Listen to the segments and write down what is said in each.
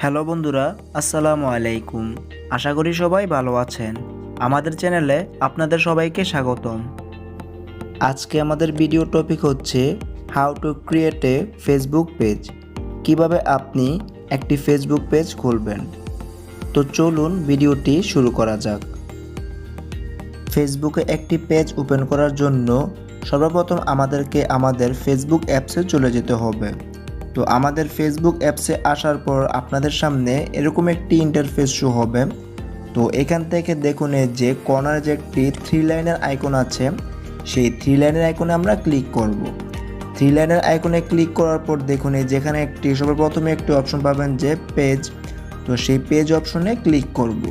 Hello বন্ধুরা, আসসালামু আলাইকুম। আশা করি সবাই ভালো আছেন। আমাদের চ্যানেলে আপনাদের সবাইকে স্বাগতম। আজকে আমাদের ভিডিও টপিক হচ্ছে how to create a Facebook page. কিভাবে আপনি একটি ফেসবুক পেজ খুলবেন। তো চলুন ভিডিওটি শুরু করা যাক। ফেসবুকে একটি পেজ ওপেন করার জন্য সর্বপ্রথম আমাদেরকে আমাদের ফেসবুক অ্যাপসে চলে যেতে হবে। তো আমাদের ফেসবুক অ্যাপসে আসার পর আপনাদের সামনে এরকম একটি ইন্টারফেস শো হবে। তো এখান থেকে দেখুন যে কর্নারে যে একটি 3 লাইনের আইকন আছে, সেই 3 লাইনের আইকনে আমরা ক্লিক করব। 3 লাইনের আইকনে ক্লিক করার পর দেখুন যেখানে একটি সর্বপ্রথমে একটি অপশন পাবেন যে পেজ। তো সেই পেজ অপশনে ক্লিক করব।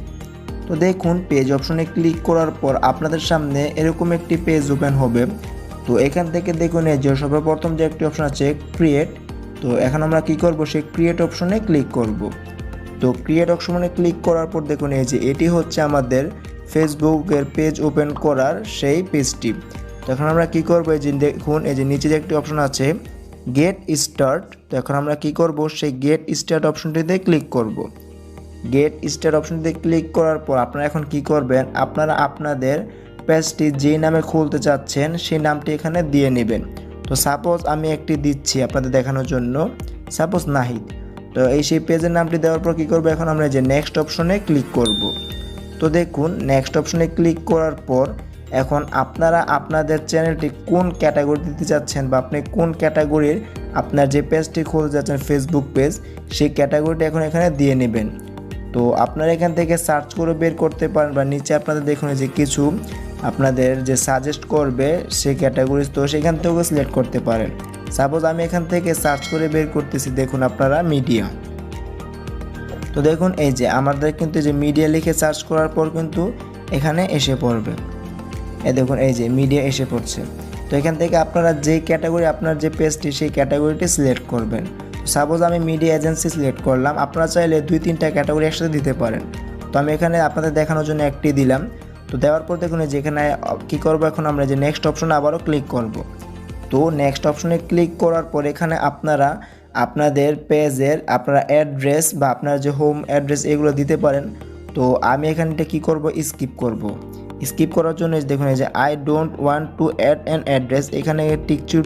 তো দেখুন পেজ অপশনে ক্লিক করার পর আপনাদের সামনে এরকম একটি পেজ ওপেন হবে। তো এখান থেকে দেখুন যে সর্বপ্রথম যে একটি অপশন আছে ক্রিয়েট। তো এখন আমরা কি করব, সেই ক্রিয়েট অপশনে ক্লিক করব। তো ক্রিয়েট অপশনে ক্লিক করার পর দেখুন যে এটি হচ্ছে আমাদের ফেসবুকের পেজ ওপেন করার সেই পেজটি। তো এখন আমরা কি করব, এই যে দেখুন এই যে নিচে যে একটি অপশন আছে গেট স্টার্ট। তো এখন আমরা কি করব, সেই গেট স্টার্ট অপশনটিতে ক্লিক করব। গেট স্টার্ট অপশনটিতে ক্লিক করার পর আপনারা এখন কি করবেন, আপনারা আপনাদের পেজটি যে নামে খুলতে চাচ্ছেন সেই নামটি এখানে দিয়ে নেবেন। তো সাপোজ আমি একটি দিচ্ছি আপনাদের দেখানোর জন্য, সাপোজ নাহিদ। তো সেই পেজের নামটি দেওয়ার পর কী করবো, এখন আমরা যে নেক্সট অপশনে ক্লিক করব। তো দেখুন নেক্সট অপশনে ক্লিক করার পর এখন আপনারা আপনাদের চ্যানেলটি কোন ক্যাটাগরি দিতে চাচ্ছেন বা আপনি কোন ক্যাটাগরির আপনার যে পেজটি খুলতে যাচ্ছেন ফেসবুক পেজ, সেই ক্যাটাগরিটা এখন এখানে দিয়ে নেবেন। তো আপনারা এখান থেকে সার্চ করে বের করতে পারেন বা নিচে আপনাদের দেখুন যে কিছু আপনাদের যে সাজেস্ট করবে সেই ক্যাটাগরি, তো সেখান থেকেও সিলেক্ট করতে পারেন। সাপোজ আমি এখান থেকে সার্চ করে বের করতেছি, দেখুন আপনারা মিডিয়া। তো দেখুন এই যে আমাদের কিন্তু যে মিডিয়া লিখে সার্চ করার পর কিন্তু এখানে এসে পড়বে। দেখুন এই যে মিডিয়া এসে পড়ছে। তো এখান থেকে আপনারা যেই ক্যাটাগরি আপনার যে পেজটি সেই ক্যাটাগরিটি সিলেক্ট করবেন। সাপোজ আমি মিডিয়া এজেন্সি সিলেক্ট করলাম, আপনারা চাইলে 2-3টা ক্যাটাগরি একসাথে দিতে পারেন। তো আমি এখানে আপনাদের দেখানোর জন্য একটি দিলাম। তো দেওয়ার পর দেখুন যেখানে কী করবো, এখন আমরা যে নেক্সট অপশনে আবারও ক্লিক করব। তো নেক্সট অপশনে ক্লিক করার পর এখানে আপনারা আপনাদের পেজের আপনারা অ্যাড্রেস বা আপনার যে হোম অ্যাড্রেস এগুলো দিতে পারেন। তো আমি এখানটা কী করব, স্কিপ করব। স্কিপ করার জন্য দেখুন যে I don't want to add an address, এখানে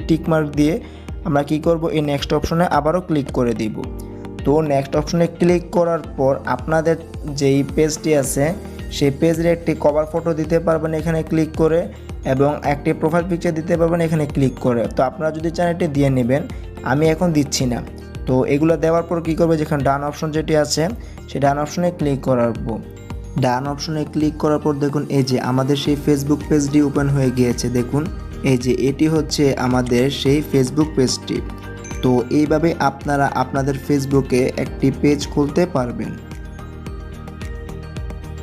টিক মার্ক দিয়ে আমরা কি করব, এই নেক্সট অপশনে আবারও ক্লিক করে দিব। তো নেক্সট অপশনে ক্লিক করার পর আপনাদের যেই পেজটি আছে সেই পেজের একটি কভার ফটো দিতে পারবেন এখানে ক্লিক করে, এবং একটি প্রোফাইল পিকচার দিতে পারবেন এখানে ক্লিক করে। তো আপনারা যদি চান এটি দিয়ে নেবেন, আমি এখন দিচ্ছি না। তো এগুলো দেওয়ার পর কী করবে, যেখানে ডান অপশন যেটি আছে সেই ডান অপশনে ক্লিক করাবো। ডান অপশনে ক্লিক করার পর দেখুন এই যে আমাদের সেই ফেসবুক পেজটি ওপেন হয়ে গিয়েছে। দেখুন এই যে এটি হচ্ছে আমাদের সেই ফেসবুক পেজটি। তো এইভাবে আপনারা আপনাদের ফেসবুকে একটি পেজ খুলতে পারবেন।